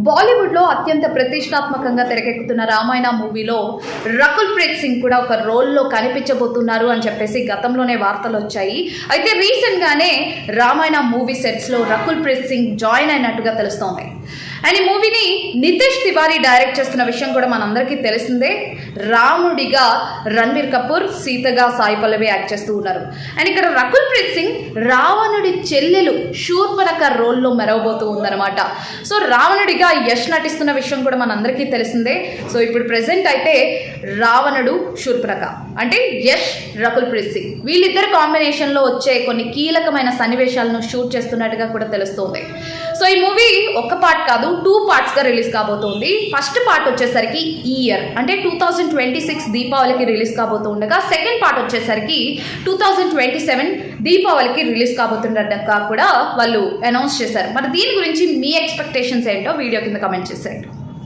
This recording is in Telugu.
బాలీవుడ్లో అత్యంత ప్రతిష్టాత్మకంగా తెరకెక్కుతున్న రామాయణ మూవీలో రకుల్ ప్రీత్ సింగ్ కూడా ఒక రోల్లో కనిపించబోతున్నారు అని చెప్పేసి గతంలోనే వార్తలు వచ్చాయి. అయితే రీసెంట్గానే రామాయణ మూవీ సెట్స్లో రకుల్ ప్రీత్ సింగ్ జాయిన్ అయినట్టుగా తెలుస్తోంది. అండ్ ఈ మూవీని నితేష్ తివారీ డైరెక్ట్ చేస్తున్న విషయం కూడా మనందరికీ తెలిసిందే. రాముడిగా రణ్బీర్ కపూర్, సీతగా సాయి పల్లవి యాక్ట్ చేస్తూ ఉన్నారు. అండ్ ఇక్కడ రకుల్ ప్రీత్ సింగ్ రావణుడి చెల్లెలు శూర్పణఖ రోల్లో మెరవబోతూ ఉందన్నమాట. సో రావణుడిగా యష్ నటిస్తున్న విషయం కూడా మనందరికీ తెలిసిందే. సో ఇప్పుడు ప్రెసెంట్ అయితే రావణుడు శూర్పణఖ అంటే యష్, రకుల్ ప్రీత్ సింగ్ వీళ్ళిద్దరు కాంబినేషన్లో వచ్చే కొన్ని కీలకమైన సన్నివేశాలను షూట్ చేస్తున్నట్టుగా కూడా తెలుస్తోంది. సో ఈ మూవీ ఒక పార్ట్ కాదు, 2 పార్ట్స్గా రిలీజ్ కాబోతోంది. ఫస్ట్ పార్ట్ వచ్చేసరికి ఈ ఇయర్ అంటే 2026 దీపావళికి రిలీజ్ కాబోతూ ఉండగా, సెకండ్ పార్ట్ వచ్చేసరికి 2027 దీపావళికి రిలీజ్ కాబోతున్నట్టుగా కూడా వాళ్ళు అనౌన్స్ చేశారు. మరి దీని గురించి మీ ఎక్స్పెక్టేషన్స్ ఏంటో వీడియో కింద కమెంట్ చేసేయండి.